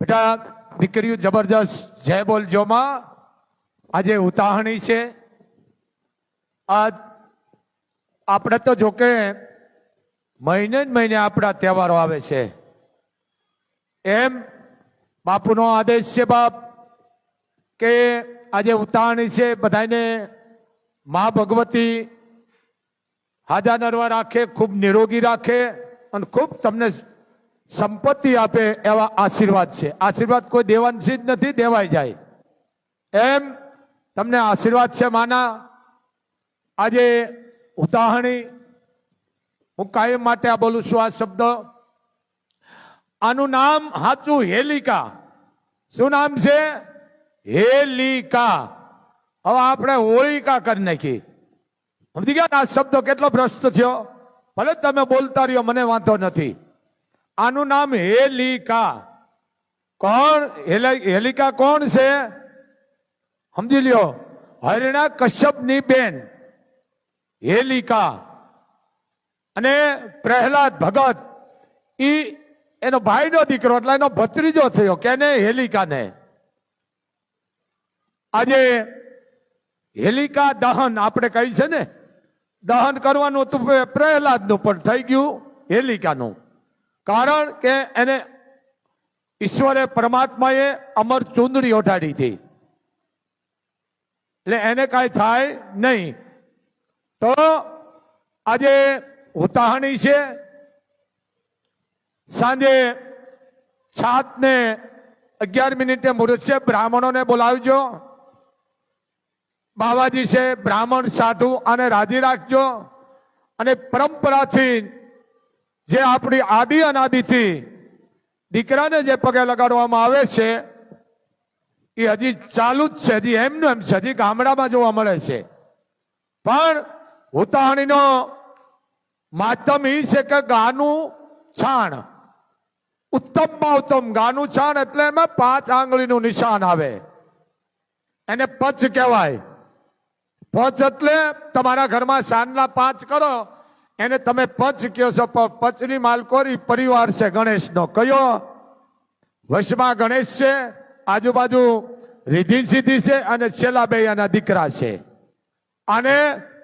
બેટા દીકરીઓ જબરજસ્ત જય બોલજોમાં આજે ઉતાહણી છે. આજ આપણે તો જોકે મહિને જ મહિને આપણા તહેવારો આવે છે. એમ બાપુનો આદેશ છે બાપ કે આજે ઉતાહણી છે. બધાને મા ભગવતી હાજા નરવા રાખે, ખૂબ નિરોગી રાખે અને ખૂબ તમને સંપત્તિ આપે એવા આશીર્વાદ છે. આશીર્વાદ કોઈ દેવાંશી જ નથી, દેવાઈ જાય. એમ તમને આશીર્વાદ છે માના. આજે ઉતાહણી હું કાયમ માટે આ બોલું છું. આ શબ્દ આનું નામ સાચું હેલિકા. શું નામ છે? હેલિકા. હવે આપણે હોળિકા કરી નાખી. સમજી ગયા? આ શબ્દ કેટલો ભ્રષ્ટ થયો. ભલે તમે બોલતા રહ્યો, મને વાંધો નથી. આનું નામ હેલિકા. કોણ? હેલિકા કોણ છે? સમજી લ્યો. હરિણા કશ્યપની બેન હેલિકા. અને પ્રહલાદ ભગત એનો ભાઈનો દીકરો, એટલે એનો ભત્રીજો થયો. કેને? હેલિકાને. આજે હેલિકા દહન આપણે કહી છે ને, દહન કરવાનું હતું પ્રહલાદનું, પણ થઈ ગયું હેલિકાનું. કારણ કે એને ઈશ્વરે પરમાત્માએ અમર ચુંદડી ઓઢાડી હતી, એટલે એને કાંઈ થાય નહીં. તો આજે ઉતાહણી છે. સાંજે 7:11 મુહૂર્ત છે. બ્રાહ્મણોને બોલાવજો. બાવાજી છે, બ્રાહ્મણ સાધુ, અને રાજી રાખજો. અને પરંપરાથી જે આપણી આદિ અનાદિથી દીકરાને જે પગે લગાડવામાં આવે છે એ હજી ચાલુ જ છે. હજી એમનું એમ છે, હજી ગામડામાં જોવા મળે છે. પણ ઉતાહણીનો માધ્યમ એ છે કે ગાનું છાણ, ઉત્તમમાં ઉત્તમ ગાનું છાણ, એટલે એમાં 5 આંગળીનું નિશાન આવે. એને પચ કહેવાય. પચ એટલે તમારા ઘરમાં સાંજના 5 કરો એને તમે પચ કહો છો. પચની માલકોરી પરિવાર છે ગણેશનો. કયો? વશમાં ગણેશ છે, આજુબાજુ રીધિ સીધી છે, અને છેલ્લા 2 એના દીકરા છે. અને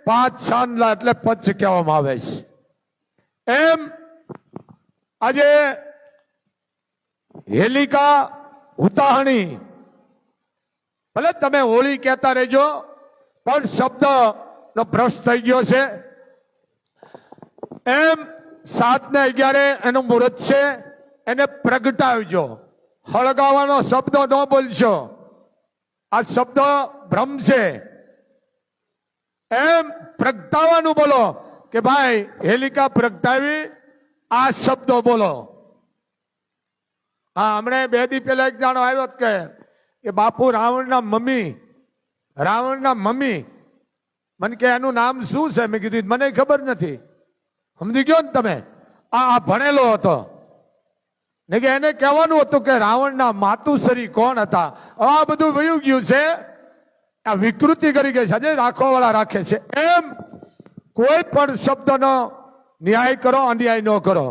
5 સાંજલા એટલે પચ કહેવામાં આવે છે. એમ આજે હેલિકા ઉતાહણી, ભલે તમે હોળી કહેતા રહેજો, પણ શબ્દ નો ભ્રષ્ટ થઈ ગયો છે. એમ 7:11 એનું મુહૂર્ત છે. એને પ્રગટાવજો. હળગાવાનો શબ્દ ન બોલશો. આ શબ્દ ભ્રમ છે. એમ પ્રગટાવવાનું બોલો કે ભાઈ હેલિકા પ્રગટાવી, આ શબ્દો બોલો. હા, હમણાં 2 દી પહેલા એક જાણો આવ્યો કે બાપુ રાવણના મમ્મી, મને કે એનું નામ શું છે? મેં કીધું મને ખબર નથી. સમજી ગયો ને તમે? આ ભણેલો હતો ને કે એને કહેવાનું હતું કે રાવણના માતુશ્રી કોણ હતા. આ બધું વયું ગયું છે. આ વિકૃતિ કરી ગઈ છે. હજે રાખવાવાળા રાખે છે. એમ કોઈ પણ શબ્દનો ન્યાય કરો, અન્યાય ન કરો.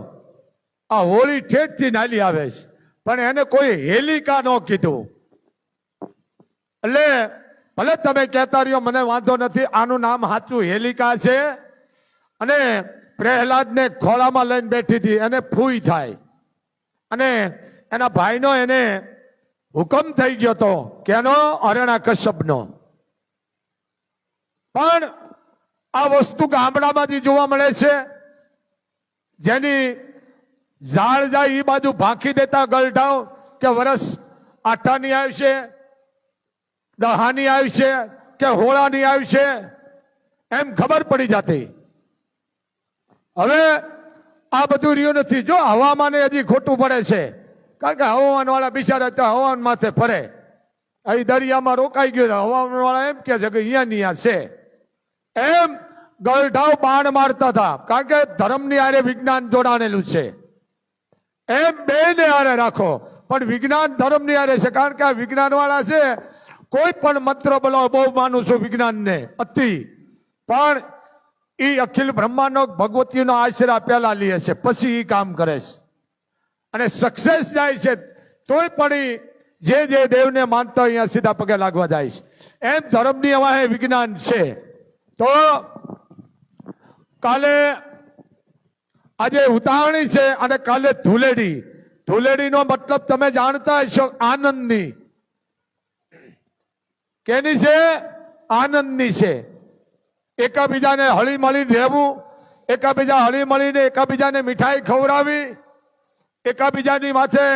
આ હોળી ઠેઠથી નાલી આવે છે, પણ એને કોઈ હેલિકા ન કીધું. એટલે ભલે તમે કહેતા રહ્યો, મને વાંધો નથી. આનું નામ સાચું હેલિકા છે. અને પ્રહલાદને ખોળામાં લઈને બેઠી હતી, એને ફૂઈ થાય. અને એના ભાઈનો એને હુકમ થઈ ગયો હતો કેનો? હરિણા કશ્યપનો. પણ આ વસ્તુ ગામડામાંથી જોવા મળે છે. જેની ઝાડ જાય એ બાજુ ભાંખી દેતા ગલઢાવ કે વરસ આઠાની આવશે, દહાની આવશે કે હોળાની આવશે, એમ ખબર પડી જતી. હવે આ બધું રહ્યું નથી. જો હવામાન હજી ખોટું પડે છે, કારણ કે હવામાન વાળા બિચારા તો હવામાન માથે ફરે. અહીં દરિયામાં રોકાઈ ગયો, હવામાન વાળા એમ કે છે કે અહીંયા છે. એમ ગલઢાવ બાણ મારતા હતા, કારણ કે ધર્મની હારે વિજ્ઞાન જોડાણેલું છે. એમ બેને હારે રાખો, પણ વિજ્ઞાન ધર્મની હારે છે. કારણ કે આ વિજ્ઞાન વાળા છે, કોઈ પણ મંત્ર બોલાવો, બહુ માનું છું વિજ્ઞાનને અતિ, પણ એ અખિલ બ્રહ્માંડનો ભગવતીનો આશરા પહેલા લે છે, પછી એ કામ કરે છે. અને સક્સેસ જાય છે તોય પણ ઈ જે દેવને માનતા અહીંયા સીધા પગે લાગવા જાય છે. એમ ધર્મની વાહે વિજ્ઞાન છે. તો કાલે આજે ઉતાવળી છે અને કાલે ધૂળેડી. ધૂળેડીનો મતલબ તમે જાણતા હશો, આનંદની. કેની છે? આનંદની છે. એકાબીજાને હળી મળીને રહેવું, એકાબીજા હળી મળીને એકાબીજાને મીઠાઈ ખવડાવી, એકાબીજાની માથે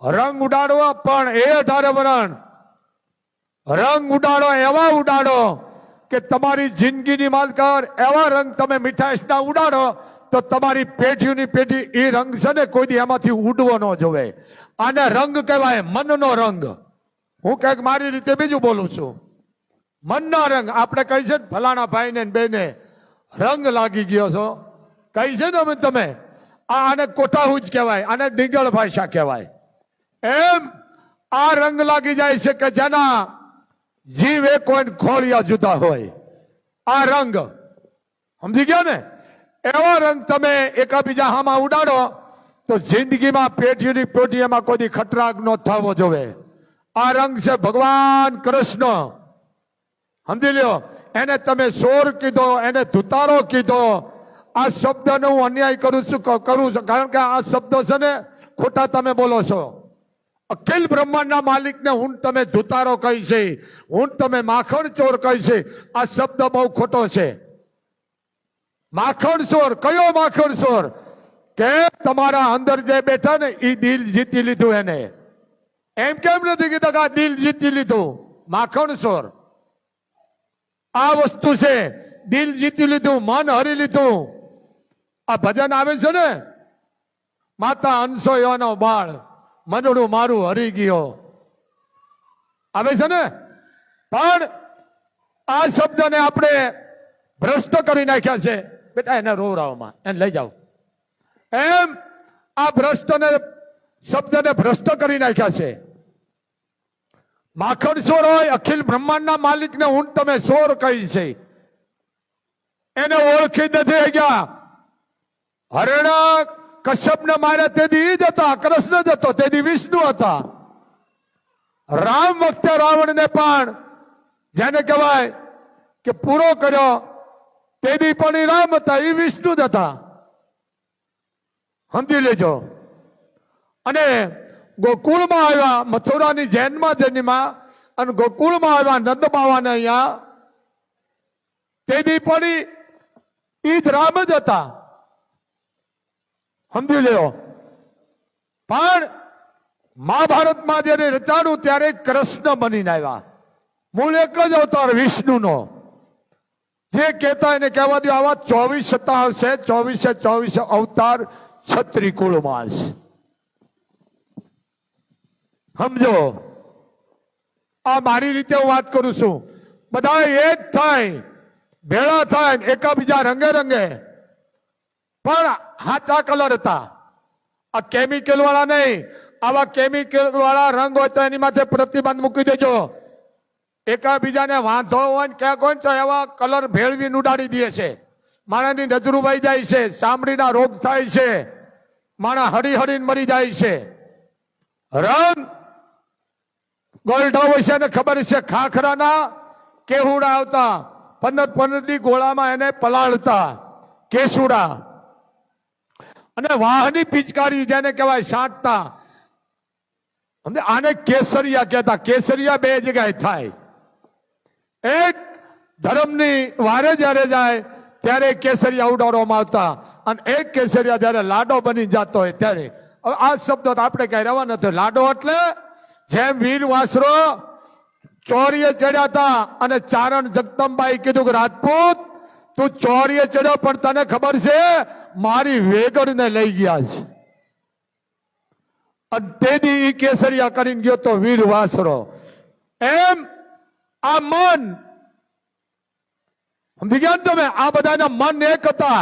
રંગ ઉડાડવો. પણ એ 18 વરણ રંગ ઉડાડો, એવા ઉડાડો કે તમારી જિંદગીની માલકર એવા રંગ તમે મીઠાઈના ઉડાડો તો તમારી પેઢીઓની પેઢી એ રંગ છે ને કોઈ દી એમાંથી ઉડવો ન જોવે. આને રંગ કહેવાય, મનનો રંગ. હું કઈક મારી રીતે બીજું બોલું છું. મનના રંગ આપણે કહી છે ને, ફલાણા ભાઈ ને બેને રંગ લાગી ગયો છો કહી છે ને તમે, આને કોઠાહુજ કહેવાય, આને ડીંગળ ભાષા કહેવાય. એમ આ રંગ લાગી જાય છે કે જેના જીવ એક હોય ને ખોળિયા જુદા હોય. આ રંગ સમજી ગયા ને? એવા રંગ તમે એકાબીજા હામાં ઉડાડો તો જિંદગીમાં પેઢીની પેઢી એમાં કોઈ ખતરાગ ન થવો જોવે. આ રંગ છે ભગવાન કૃષ્ણ. સમજી લ્યો. એને તમે સોર કીધો, એને ધુતારો કીધો. આ શબ્દને હું અન્યાય કરું છું, કારણ કે આ શબ્દ છે ને ખોટા તમે બોલો છો. અખિલ બ્રહ્માંડના માલિકને હું તમે ધુતારો કહી છે, હું તમે માખણ ચોર કહી છે. આ શબ્દ બહુ ખોટો છે. માખણ ચોર કયો માખણ ચોર? કે તમારા અંદર જે બેઠા ને એ દિલ જીતી લીધું એને. એમ કેમ નથી કીધું કે આ દિલ જીતી લીધું? માખણ ચોર આ વસ્તુ છે. દિલ જીતી લીધું, મન હરી લીધું. આ ભજન આવે છે ને, માતા અનસોયાનો બાળ મનડું મારું હરી ગયો, આવે છે ને. પણ આ શબ્દને આપણે ભ્રષ્ટ કરી નાખ્યા છે. બેટા એને રોવરાવમાં એને લઈ જાઓ. એમ આ ભ્રષ્ટને શબ્દને ભ્રષ્ટ કરી નાખ્યા છે. માખણ ચોર હોય, અખિલ બ્રહ્માંડના માલિકને હું તમે ચોર કહી છે. એને ઓળખી નથી ગયા. હરણા કશ્યપને માર્યા તેથી જ હતા, કૃષ્ણ જ હતો, તેથી વિષ્ણુ હતા. રામ વખતે રાવણને પણ જેને કહેવાય કે પૂરો કર્યો તેથી પણ એ રામ હતા, એ વિષ્ણુ જ હતા. સમજી લેજો. અને ગોકુળમાં આવ્યા, મથુરાની જૈનમાં જન્મા અને ગોકુળમાં આવ્યા નંદ બાવાને અહીંયા, તેથી પણ ઈ જ રામ જ હતા. સમજી લ્યો. પણ મહાભારતમાં જયારે રચાણું ત્યારે કૃષ્ણ બનીને આવ્યા. મૂળ એક જ અવતાર વિષ્ણુનો. જે કહેતા એને કહેવા દો, આવા 24 અવતાર છે. 24 અવતાર છત્રી કુળમાં છે. સમજો. આ મારી રીતે હું વાત કરું છું. બધા એક થાય, ભેળા થાય, એકાબીજા રંગે રંગે. પણ હાચા કલર હતા. આ કેમિકલ વાળા નહીં. આવા કેમિકલ વાળા રંગ હોય તો એની માથે પ્રતિબંધ મૂકી દેજો. એકાબીજાને વાંધો હોય ને ક્યાંક હોય તો એવા કલર ભેળવીને ઉડાડી દે છે. માણસની નજરું વહી જાય છે, ચામડીના રોગ થાય છે, માણસ હળી હળીને મરી જાય છે. રંગ ગોલ્ઢા હોય છે ને ખબર છે. ખાખરાના કેહુડા આવતા, 15 ગોળામાં એને પલાળતા કેસુડા. અને વાહની પિચકારી જેને કહેવાય સાંટતા. આને કેસરિયા કહેતા. કેસરિયા બે જગ્યાએ થાય. એક ધર્મની વારે જયારે જાય ત્યારે કેસરિયા ઉડાડવામાં આવતા, અને એક કેસરિયા જયારે લાડો બની જતો હોય ત્યારે. હવે આ શબ્દ આપણે કઈ રહેવા નથી. લાડો એટલે જેમ વીર વાસરો ચોરીએ ચડ્યા હતા અને ચારણ જગદંબાઈ કીધું કે રાજપૂત તું ચોરીએ ચડ્યો, પણ તને ખબર છે મારી વેગડને લઈ ગયા છે. અને તેથી કેસરિયા કરીને ગયો તો વીર વાસરો. એમ આ મન સમજી ગયા તમે? આ બધાના મન એક હતા.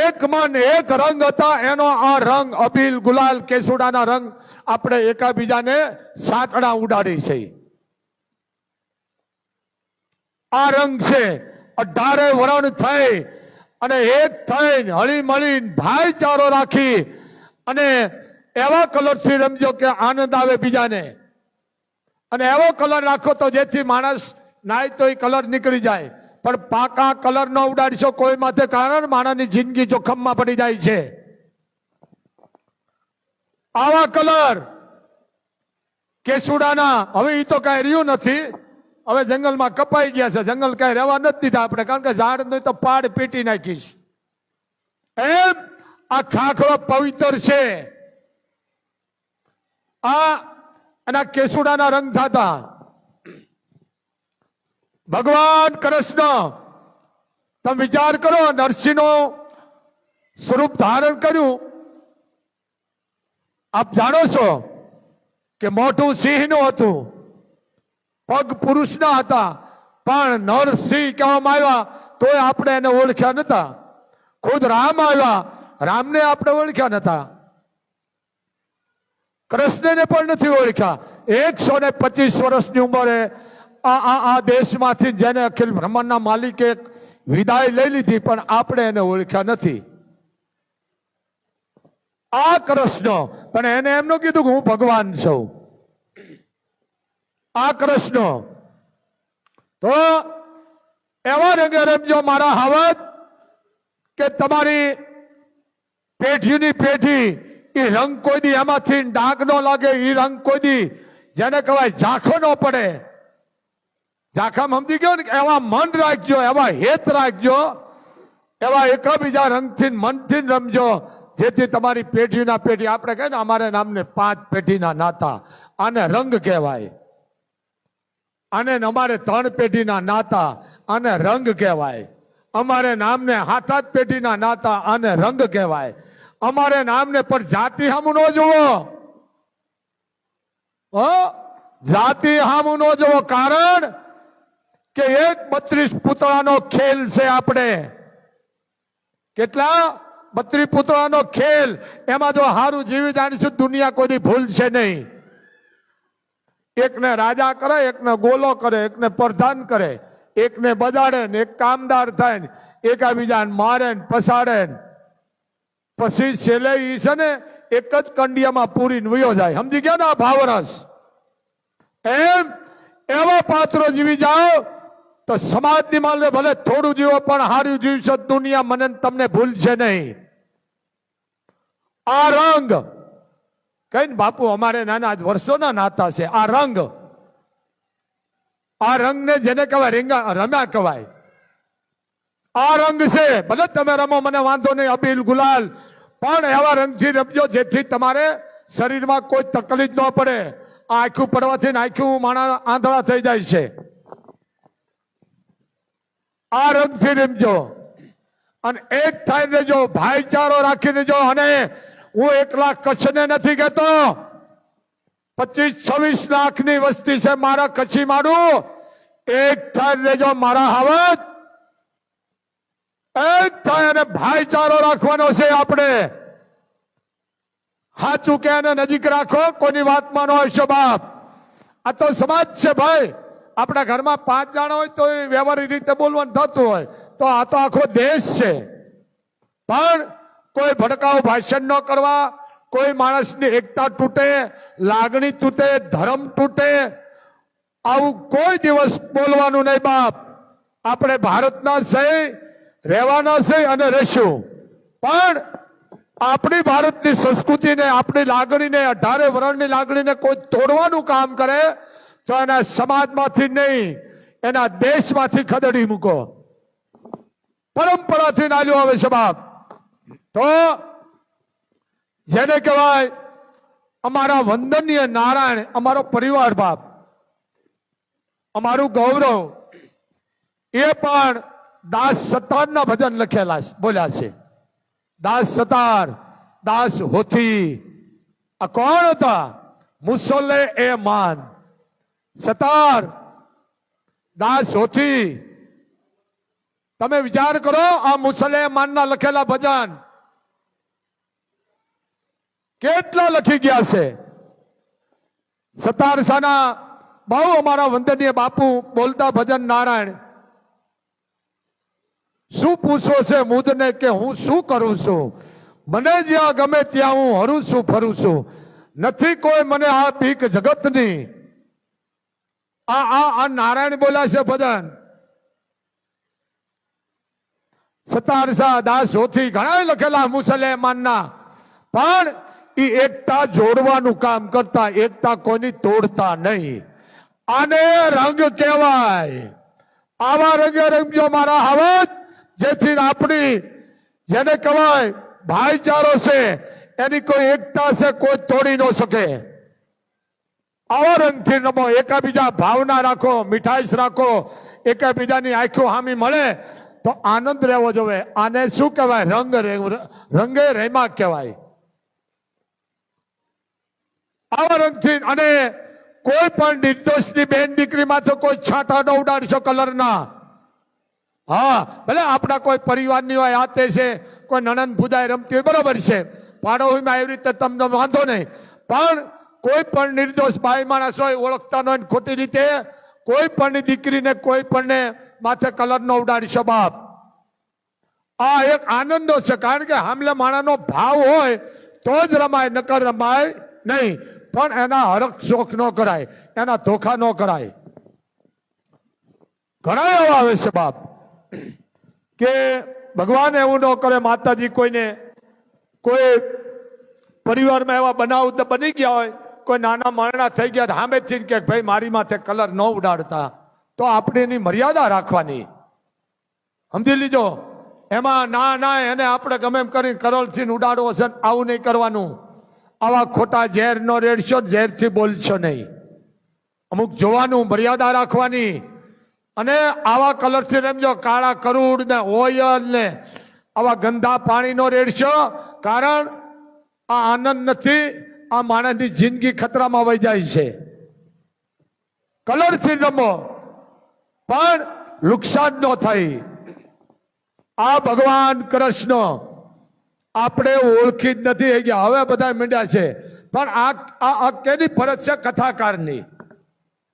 એક મન એક રંગ હતા. એનો આ રંગ અબીલ ગુલાલ કેસુડાના રંગ આપણે એકાબીજાને સાંકડા ઉડાડી છે. આ રંગ છે. 18 વરણ થઈ અને એક થઈને હળી મળી ભાઈચારો રાખી અને એવા કલરથી રમજો કે આનંદ આવે બીજાને, અને એવો કલર રાખો તો જેથી માણસ નાય તો એ કલર નીકળી જાય. પણ પાકા કલર ન ઉડાડશો કોઈ માથે, કારણ માણસની જિંદગી જોખમમાં પડી જાય છે. આવા કલર કેસુડાના હવે એ તો કઈ રહ્યું નથી, હવે જંગલમાં કપાઈ ગયા છે. જંગલ કઈ રહેવા નથી દીધા આપણે, કારણ કે ઝાડ નહીં તો પાડ પીટી નાખીશ. એમ આ ખાખરો પવિત્ર છે. આ અને કેસુડાના રંગ થતા ભગવાન કૃષ્ણ, તમે વિચાર કરો, નરસિંહનું સ્વરૂપ ધારણ કર્યું. આપ જાણો છો કે મોઢું સિંહનું હતું, પગ પુરુષના હતા, પણ નરસિંહ કહેવામાં આવ્યા તોય આપણે એને ઓળખ્યા નતા. ખુદ રામ આવ્યા, રામને આપણે ઓળખ્યા નતા. કૃષ્ણને પણ નથી ઓળખ્યા. 125 વર્ષની ઉંમરે આ દેશમાંથી જેને અખિલ બ્રહ્માંડના માલિકે વિદાય લઈ લીધી, પણ આપણે એને ઓળખ્યા નથી. આ કૃષ્ણ, પણ એને એમનું કીધું કે હું ભગવાન છું. આ કૃષ્ણ તો એવા રંગે રમજો મારા હાવત કે તમારી પેઢીની પેઢી એ રંગ કોઈ દી એમાંથી ડાઘ ન લાગે. એ રંગ કોઈ દી જેને કહેવાય ઝાંખો ન પડે. ઝાંખામાં સમજી ગયો ને, એવા મન રાખજો, એવા હેત રાખજો, એવા એકબીજા રંગથી મનથી રમજો, જેથી તમારી પેઢીના પેઢી, આપણે કહે ને અમારે નામને 5 પેઢીના નાતા, આને રંગ કહેવાય. અને અમારે 3 પેઢીના નાતા, આને રંગ કહેવાય. અમારે નામને 7 પેઢીના નાતા, આને રંગ કહેવાય. અમારે નામને પણ જાતિ હામું ન જોવો, જાતિ હામું ન જોવો, કારણ કે 32 પુતળાનો ખેલ છે. આપણે કેટલા 32 પુતળાનો ખેલ, એમાં જો હારું જીવી જાણીશું દુનિયા કોઈ ભૂલશે નહીં. એકને રાજા કરે, એકને ગોલો કરે, એકને પ્રધાન કરે, એકને બજાડે ને એક કામદાર થાય ને એકાબીજાને મારે ને પસાડે ને પછી છેલ્લે ઈ છે ને એક જ કંડિયામાં પૂરીને વયો જાય. સમજી ગયા ને આ ભાવરસ? એમ એવા પાત્રો જીવી જાઓ તો સમાજની માલે ભલે થોડું જીવો પણ હારું જીવશો, દુનિયા મને તમને ભૂલશે નહીં. આ રંગ કઈ ને બાપુ અમારે નાના વર્ષોના નાતા છે. આ રંગ, આ રંગને જેને કહેવાય રમ્યા કહેવાય. આ રંગ છે. ભલે તમે રમો, મને વાંધો નહીં, અબીલ ગુલાલ, પણ એવા રંગથી રમજો જેથી તમારે શરીરમાં કોઈ તકલીફ ન પડે. આ આખું પડવાથી આખું માણસ આંધળા થઈ જાય છે. આ રંગથી રમજો અને એક થાય રહેજો, ભાઈચારો રાખીને જો. અને હું 1 લાખ કચ્છને નથી કહેતો, 25-26 લાખની વસ્તી છે મારા કચ્છી મારું. એક થાય રહેજો મારા હાવત, એક થાય અને ભાઈચારો રાખવાનો છે. આપણે સાચું કે એને નજીક રાખો, કોઈની વાતમાં ન આવશો બાપ. આ તો સમાજ છે ભાઈ. આપણા ઘરમાં 5 જણા હોય તો વ્યવહારિક રીતે બોલવાનું થતું હોય, તો આ તો આખો દેશ છે. પણ કોઈ ભડકાઉ ભાષણ ન કરવા, કોઈ માણસની એકતા તૂટે, લાગણી તૂટે, ધર્મ તૂટે, આવું કોઈ દિવસ બોલવાનું નહીં બાપ. આપણે ભારતના છે, રહેવાના છે અને રહેશું. પણ આપણી ભારતની સંસ્કૃતિને, આપણી લાગણીને, 18 વર્ષની લાગણીને કોઈ તોડવાનું કામ કરે તો એના સમાજમાંથી નહીં, એના દેશમાંથી ખદેડી મૂકો. પરંપરાથી નાલ્યો આવે છે બાપ. તો જેને કહેવાય અમારા વંદનીય નારાયણ, અમારો પરિવાર બાપ, અમારું ગૌરવ, એ પણ દાસ સતારના ભજન લખેલા બોલ્યા છે. દાસ સતાર, દાસ હોથી. આ કોણ હતા? મુસલે એ માન. સતાર, દાસ હોથી. તમે વિચાર કરો, આ મુસલમાનના લખેલા ભજન કેટલા લખી ગયા છે. સતાર સાના બહુ અમારા વંદનીય બાપુ બોલતા ભજન નારાયણ. શું પૂછો છે મુદને કે હું શું કરું છું? મને જ્યાં ગમે ત્યાં હું હરું છું ફરું છું, નથી કોઈ મને આ બીક જગતની. આ નારાયણ બોલા છે ભજન. સતારસા દાસ જોથી ઘણા લખેલા મુસલમાનના, પણ એ એકતા જોડવાનું કામ કરતા, એકતા કોઈની તોડતા નહીં. આને રંગ કહેવાય. આવા રંગે રંગજો મારા હાવજ, જેથી આપણી જેને કહેવાય ભાઈચારો છે, એની કોઈ એકતા છે કોઈ તોડી ન શકે. આવા રંગથી રમો, એકાબીજા ભાવના રાખો, મીઠાઈશ રાખો, એકાબીજાની આંખો હામી મળે તો આનંદ રહેવો જોઈએ. આને શું કહેવાય? રંગે રેમા કહેવાય. આવા રંગથી, અને કોઈ પણ નિર્દોષની બેન દીકરીમાં તો કોઈ છાંટા ન ઉડાડશો કલરના. હા, ભલે આપણા કોઈ પરિવારની હોય, આ તે છે, કોઈ નણંદ ભુજાઈ રમતી હોય, બરોબર છે, પાડોશીમાં એવી રીતે તમને વાંધો નહીં, પણ કોઈ પણ નિર્દોષ ભાઈ માણસ હોય, ઓળખતા ન હોય, ખોટી રીતે કોઈ પણ દીકરીને કોઈ પણ માથે કલર નો ઉડાડશો બાપ. આ એક આનંદો છે, કારણ કે હામલે માણાનો ભાવ હોય તો જ રમાય, નકર રમાય નહીં. પણ એના હરખ શોખ ન કરાય, એના ધોખા ન કરાય. ઘણા એવા આવે છે બાપ કે ભગવાન એવું ન કરે, માતાજી કોઈને કોઈ પરિવારમાં એવા બનાવ બની ગયા હોય, કોઈ નાના મરણા થઈ ગયા, સામેથી કે ભાઈ મારી માથે કલર ન ઉડાડતા, તો આપણે એની મર્યાદા રાખવાની. સમજી લીજો. એમાં ના એને આપણે ગમે એમ કરી કરોડથી ઉડાડવો છે, આવું નહીં કરવાનું. આવા ખોટા ઝેર નો રેડશો, ઝેરથી બોલશો નહીં. અમુક જોવાનું, મર્યાદા રાખવાની. અને આવા કલરથી રમજો, કાળા કરુડ ને ઓયલ ને આવા ગંદા પાણી નો રેડશો, કારણ આ આનંદ નથી. આ માણસની જિંદગી ખતરામાં વહી જાય છે. કલરથી રમો પણ નુકસાન ન થાય. આ ભગવાન કૃષ્ણ આપણે ઓળખી જ નથી ગયા, હવે બધા મીંડ્યા છે. પણ આ કેની ફરજ છે? કથાકારની.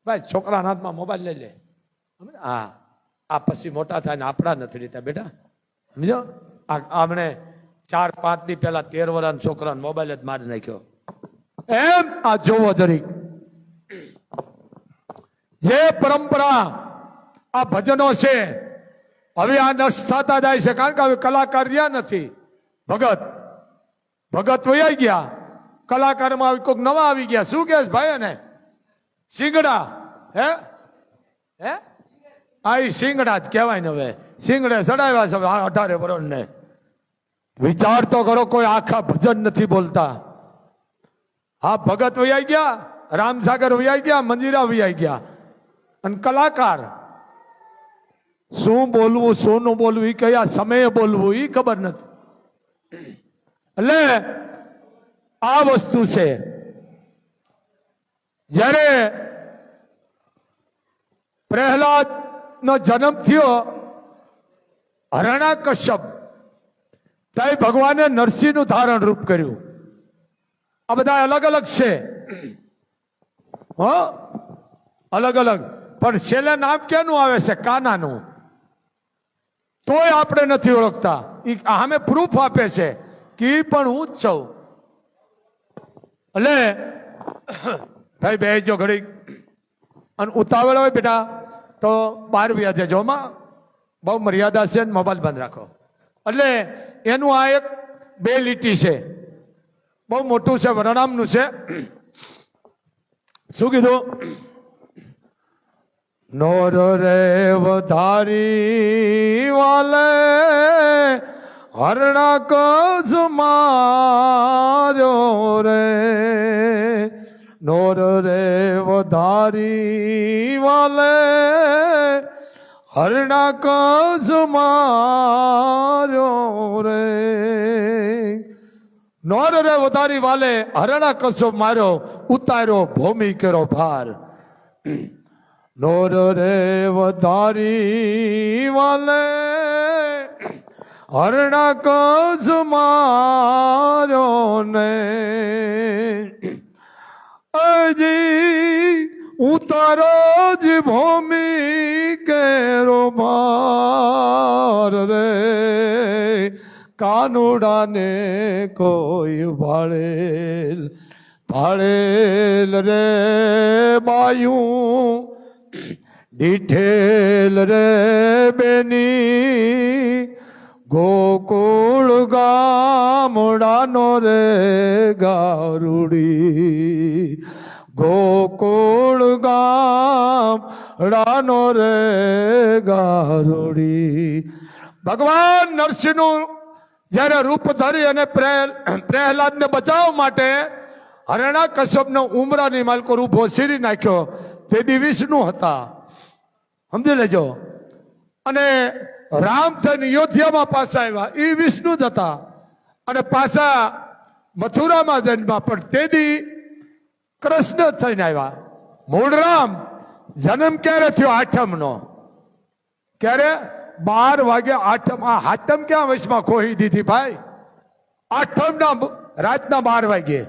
ભાઈ છોકરાના હાથમાં મોબાઈલ લઈ લે, હા, આ પછી મોટા થાય ને આપણા નથી લેતા બેટા, સમજો. આમણે 4-5 દી પહેલા 13 વર્ષના છોકરાને મોબાઈલ જ મારી નાખ્યો. એમ આ જોવો જરીક જે પરંપરા આ ભજનો છે, હવે આ નષ્ટ થતા જાય છે. કારણ કે હવે કલાકાર રહ્યા નથી. ભગત વૈયા ગયા, કલાકારમાં કોઈક નવા આવી ગયા. શું કે ભાઈ? એને શિંગડા, હે આ શિંગડા જ કહેવાય ને. હવે શિંગડે ચડાવ્યા છે 18 વર્ષ ને. વિચાર તો કરો, કોઈ આખા ભજન નથી બોલતા. હા, ભગત વૈયા ગયા, રામસાગર વૈયા ગયા, મંજીરા વૈયા ગયા, અને કલાકાર શું બોલવું શું ન બોલવું, એ કયા સમયે બોલવું એ ખબર નથી. એટલે આ વસ્તુ છે. જ્યારે પ્રહલાદ નો જન્મ થયો, હરણા કશ્યપ, ત્યારે ભગવાને નરસિંહ નું ધારણ રૂપ કર્યું. આ બધા અલગ અલગ છે, અલગ અલગ, પણ છેલ્લે નામ કેનું આવે છે? કાનાનું. તોય આપણે નથી ઓળખતા. અમે પ્રૂફ આપે છે કે પણ હું જ છું. એટલે ભાઈ બેસજો ઘડી, અને ઉતાવળ હોય બેટા તો 12 વ્યા જજો. માં બહુ મર્યાદા છે, મોબાઈલ બંધ રાખો. એટલે એનું આ એક 2 લીટી છે, બહુ મોટું છે, વરણામનું છે. શું કીધું? નોર રે વધારી વાલે હરણા કસ માર્યો રે. નોર રે વધારી વાલે હરણા કસ માર્યો રે. નોર રે વધારી વાલે હરણા કસો માર્યો, ઉતાર્યો ભૂમિ કર્યો ભાર. નોર રે વધારી વાલે હરણા કસ માર્યો ને. અજી ઉતારો જ ભૂમિ કેરો ભાર રે. કાનુડાને કોઈ ભાળેલ ભાળેલ રે બાયું દીઠેલ રે બેની ગોકુળ ગામડાનો રે ગારુડી ગોકુળ ગામડાનો રે ગારુડી ભગવાન નરસિંહનું જ્યારે રૂપ ધરી અને પ્રહલાદને બચાવવા માટે હરણા કશ્યપનો ઉમરાની માલકો રૂપ ઓસીરી નાખ્યો તે દી વિષ્ણુ હતા, સમજી લેજો. અને રામ થઈને અયોધ્યામાં પાછા આવ્યા એ વિષ્ણુ જ હતા અને પાછા મથુરામાં જન્મા પણ તે દી કૃષ્ણ થઈને આવ્યા. મૂળ રામ જન્મ ક્યારે થયો? આઠમનો. ક્યારે? 12 વાગે આઠમ. આ હાથમ ક્યાં વચમાં ખોઈ દીધી ભાઈ? આઠમના રાતના 12 વાગે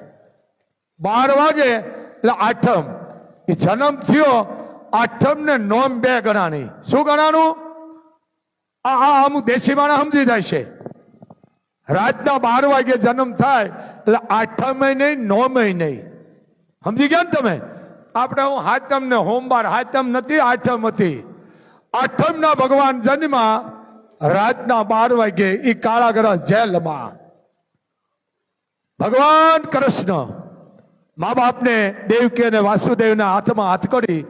12 વાગે એટલે આઠમ. એ જન્મ થયો આઠમ ને નોમ 2 ગણાની. શું ગણાનું? આ અમુક દેશી માણસ સમજી જાય છે. રાતના 12 વાગે જન્મ થાય એટલે આઠમ નહીં નોમ નહીં. સમજી ગયા ને તમે? આપણે હું હાથમ ને હોમવાર હાથમ નથી, આઠમ હતી. આઠમના ભગવાન જન્મા રાતના 12 વાગે એ કારાગૃહ જેલમાં. ભગવાન કૃષ્ણ મા બાપને દેવકી અને વાસુદેવના હાથમાં હાથ કરી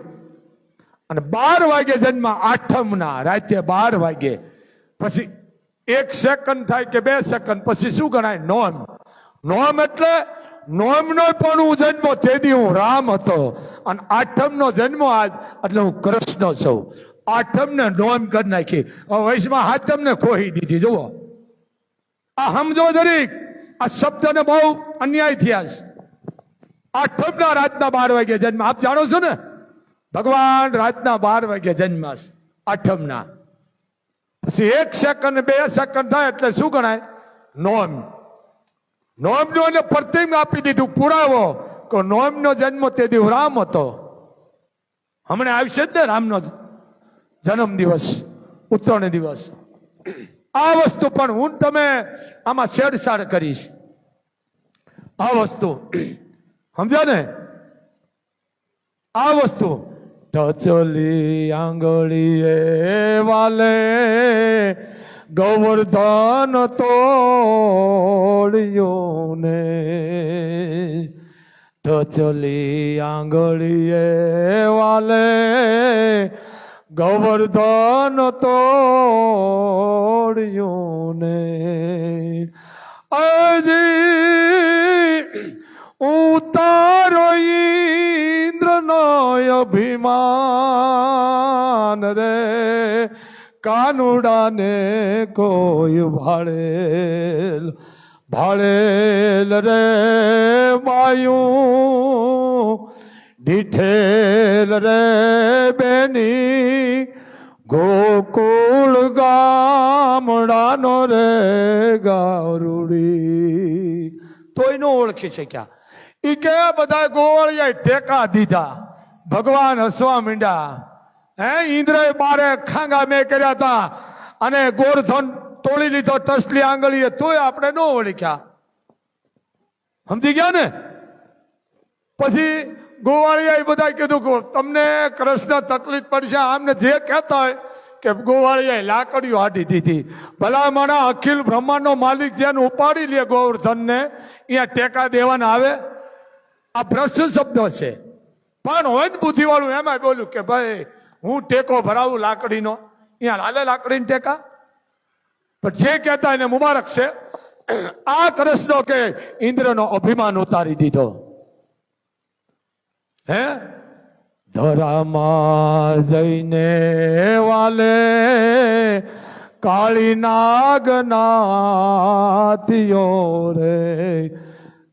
અને 12 વાગે જન્મ. આઠમના રાતે 12 વાગે. પછી 1 સેકન્ડ થાય કે 2 સેકન્ડ પછી શું ગણાય? નોમ. નોમ એટલે નોમનો પણ હું જન્મો તેથી હું રામ હતો અને આઠમનો જન્મ આજ એટલે હું કૃષ્ણ છું. આઠમને નોમ કરી નાખી. વૈશમાં હાથમને ખોઈ દીધી. જુઓ આ સમજો જરીક. આ શબ્દને બહુ અન્યાય થયા છે. આઠમના રાતના 12 વાગે જન્મ. આપ જાણો છો ને ભગવાન રાતના 12 વાગે જન્માશ આઠમના. પછી 1 સેકન્ડ 2 સેકન્ડ થાય એટલે શું ગણાય? નોમ. નોમનો એને પ્રતિક આપી દીધું, પુરાવો કે નોમનો જન્મ તે દિવસ રામ હતો. હમણાં આવશે જ ને રામનો જન્મ દિવસ, ઉત્તરાયણ દિવસ. આ વસ્તુ પણ હું તમે આમાં છેડછાડ કરીશ. આ વસ્તુ સમજ્યા ને? આ વસ્તુ ટચલી આંગળીએ વાલે ગોવર્ધન તોડ્યો ને. ટચલી આંગળીએ વાલે ગોવર્ધન તોડ્યો ને. અજી ઉતારો ઇન્દ્રનો અભિમાન રે કાનુડાને કોઈ ભાળેલ ભાળેલ રે બાયું દીઠેલ રે બેની ગોકુળ ગામડાનો રે ગારુડી. તોય ન ઓળખી શક્યા. ઈ કે બધા ગોવાળિયા ટેકા દીધા. ભગવાન હસવા માંડ્યા. ઇન્દ્રએ 12 ખાંગા મેં કર્યા હતા અને ગોરધન તોડી લીધો ટસલી આંગળીએ, તોય આપણે ન ઓળખ્યા. સમજી ગયા ને? પછી ગોવાળિયા બધા કીધું કે તમને કૃષ્ણ તકલીફ પડશે. આમને જે કહેતા હોય કે ગોવાળિયાએ લાકડીઓ હાડી દીધી. ભલા માણા અખિલ બ્રહ્માંડનો માલિક જેને ઉપાડી લે ગોવર્ધનને, અહીંયા ટેકા દેવાના આવે? આ ભ્રષ્ટ શબ્દો છે. પણ હોય ને બુદ્ધિવાળું એમાં બોલ્યું કે ભાઈ હું ટેકો ભરાવું લાકડીનો, અહીંયા હાલે લાકડીને ટેકા. પણ જે કહેતા એને મુબારક છે. આ કૃષ્ણ કે ઇન્દ્રનો અભિમાન ઉતારી દીધો. હે ધરામાં જઈને વાલે કાળી નાગ નાતિયો રે.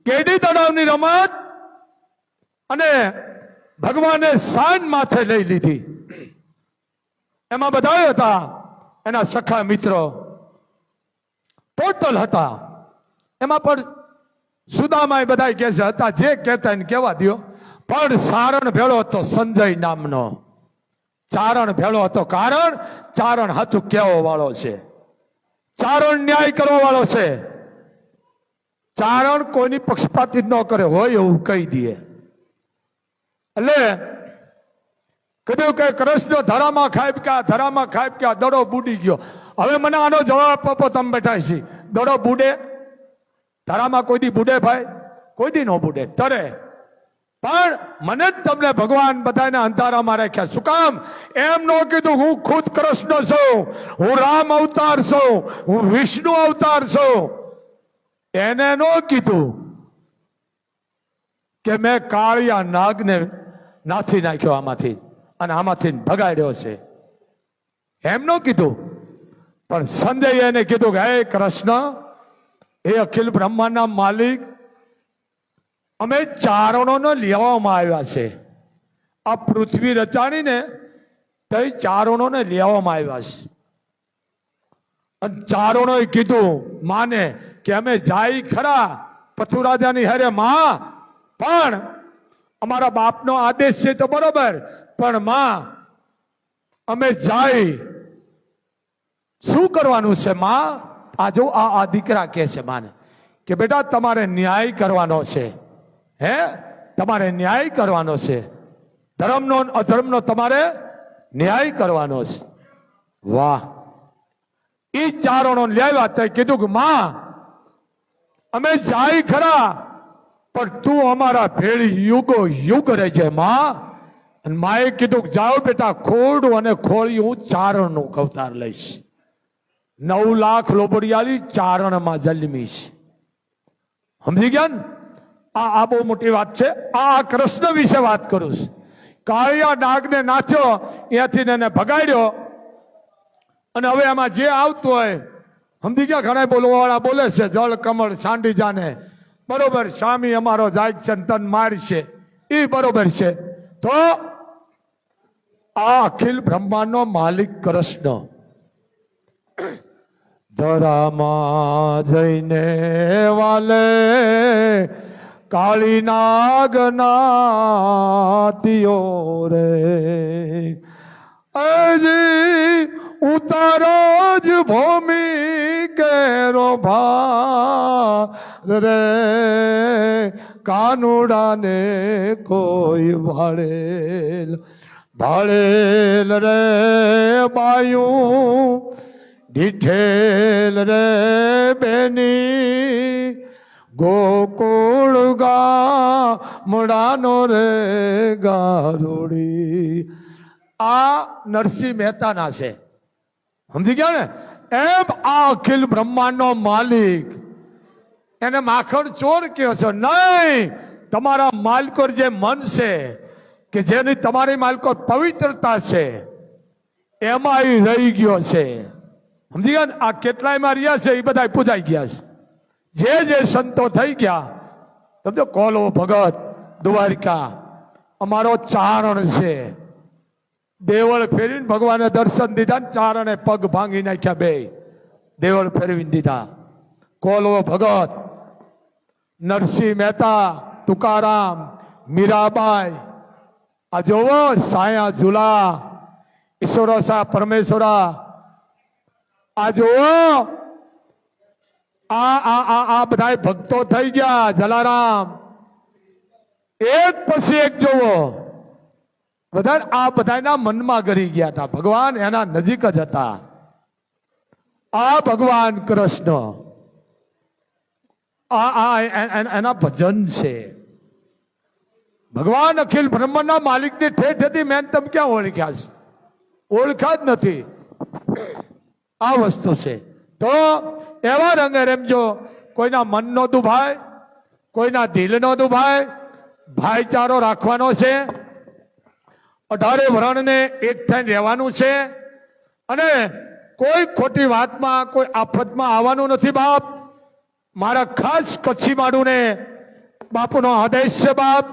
કેડી તળાવની રમત અને ભગવાને સાન માથે લઈ લીધી. એમાં બધા હતા એના સખા મિત્રો ટોટલ હતા. એમાં પણ સુદામા બધા કે છે હતા, જે કહેતા એને કેવા દો. પણ સારણ ભેળો હતો સંજય નામનો. ચારણ ભેળો હતો. કારણ ચારણ હાથું કેવો વાળો છે. ચારણ ન્યાય કરવા વાળો છે. ચારણ કોઈની પક્ષપાતી ન કરે હોય એવું કહી દઈએ. એટલે કીધું કે કૃષ્ણ ધરામાં ખાઈ ધરામાં ખાઈ દડો બુડી ગયો. હવે મને આનો જવાબ આપો, તમે બેઠા છે. દડો બુડે? ધરામાં કોઈ દી બુડે ભાઈ? કોઈ દી નો બુડે, તરે. પણ મને જ તમને ભગવાન બધાને અંધારામાં રાખ્યા. શું કામ? એમ નો કીધું હું ખુદ કૃષ્ણ છું, હું રામ અવતાર છું, હું વિષ્ણુ અવતાર છું. એને નો કીધું કે મેં કાળિયા નાગને નાથી નાખ્યો આમાંથી અને આમાંથી ભગાડ્યો છે, એમ નો કીધું. પણ સંજય એને કીધું કે હે કૃષ્ણ, હે અખિલ બ્રહ્માંડના માલિક, અમે ચારણોને લેવામાં આવ્યા છે. આ પૃથ્વી રચાણીને તો ચારણોને લેવામાં આવ્યા છે. અને ચારણોએ કીધું માને કે અમે જાય ખરા પથુરાજાની હારે માં, પણ અમારા બાપનો આદેશ છે તો બરોબર, પણ માં અમે જાય શું કરવાનું છે માં? આ જો આ દીકરા કે છે માને કે બેટા તમારે ન્યાય કરવાનો છે. હે, તમારે ન્યાય કરવાનો છે. ધર્મનો અધર્મનો તમારે ન્યાય કરવાનો છે. વાહ! એ ચારણો લેવા તો કીધું કે માં અમે જાય ખરા, પણ તું અમારા ભેળી યુગો યુગ રહેજે માં. અને માએ કીધું કે જાઓ બેટા, ખોડું અને ખોળી હું ચારણનું અવતાર લઈશ. 9 લાખ લોબડિયાળી ચારણમાં જન્મી છે. સમજી ગયા ને? આ બહુ મોટી વાત છે. આ કૃષ્ણ વિશે વાત કરું છું. કાળિયા નાગને નાચ્યો, ત્યાંથી એને ભગાડ્યો. અને હવે આમાં જે આવતું હોય સમજી ગયા. ઘણા બોલવા વાળા બોલે છે જળ કમળ સાંડી જાને, બરોબર, સ્વામી અમારો જાય છે તન મારશે, એ બરોબર છે. તો આ અખિલ બ્રહ્માંડનો માલિક કૃષ્ણ ધરામાં જઈને વાલે કાળી નાગ નાતીઓ રે, અજી ઉતારો જ ભૂમિ કેરો ભાર રે, કાનુડાને કોઈ ભાળેલ ભાળેલ રે બાયું, દીઠેલ રે બેની ગોકુળ ગામડાનો રે ગારુડી. આ નરસિંહ મહેતાના છે. સમજી ગયા ને? એમ આ અખિલ બ્રહ્માંડનો માલિક એને માખણ ચોર કયો છો? નહીં, તમારા માલિકો જે મન છે કે જેની તમારી માલિકો પવિત્રતા છે એમાં એ રહી ગયો છે. સમજી ગયા ને? આ કેટલાયમાં રહ્યા છે એ બધા પૂજાઈ ગયા છે. જે સંતો થઈ ગયા, સમજો, કોલો ભગત દ્વારિકા અમારો ચારણ છે. દેવળ ફેરવીને ભગવાને દર્શન દીધા ને ચારણે પગ ભાંગી નાખ્યા, બે દેવળ ફેરવીને દીધા. કોલો ભગત, નરસિંહ મહેતા, તુકારામ, મીરાબાઈ, આ જોવો સાયા ઝુલા, ઈશ્વરસા પરમેશ્વરા, આ જોવો આ બધા ભક્તો થઈ ગયા. જલારામ, એક પછી એક જોવો બધા આ બધાના મનમાં ગરી ગયા હતા. ભગવાન એના નજીક જ હતા. આ ભગવાન કૃષ્ણ એના ભજન છે. ભગવાન અખિલ બ્રહ્માંડના માલિકની ઠેઠ હતી, મેન તમે ક્યાં ઓળખ્યા છે? ઓળખા જ નથી. આ વસ્તુ છે. તો એવા રંગે રમજો. કોઈના મનનો દુભાય, કોઈના દિલનો દુભાય, ભાઈચારો રાખવાનો છે. 18 વર્ણને એક થઈને રહેવાનું છે. અને કોઈ ખોટી વાતમાં, કોઈ આફતમાં આવવાનું નથી. બાપ મારા ખાસ કચ્છી માડુને બાપુનો આદેશ છે બાપ.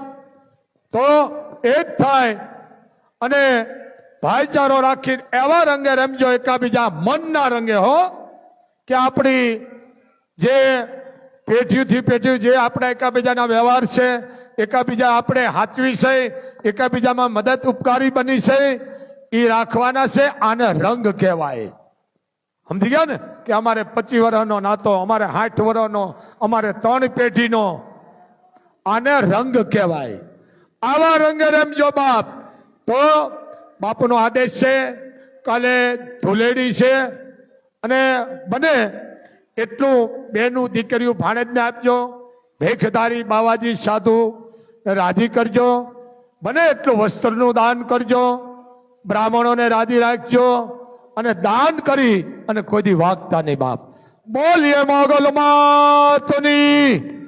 તો એક થાય અને ભાઈચારો રાખી એવા રંગે રમજો, એકાબીજા મનના રંગે હો, કે આપણી જે પેઢીથી પેઢી જે આપણા એકાબીજાના વ્યવહાર છે, એકાબીજા આપણે હાચવી છે, એકાબીજામાં મદદ ઉપકારી બની છે, એ રાખવાના છે. આને રંગ કહેવાય. સમજી ગયા ને? કે અમારે 25 વર્ષનો નાતો, અમારે 60 વર્ષનો, અમારે 3 પેઢીનો, આને રંગ કહેવાય. આવા રંગે રમજો બાપ. તો બાપુનો આદેશ છે, કાલે ધુલેડી છે અને બને એટલું બેનું દીકરીઓ ભાણેજને આપજો. ભેખધારી બાવાજી સાધુ રાજી કરજો. બને એટલું વસ્ત્રનું દાન કરજો. બ્રાહ્મણોને રાજી રાખજો અને દાન કરી અને કોઈ દી વાગતા નહીં બાપ. બોલીએ મોગલ માતની.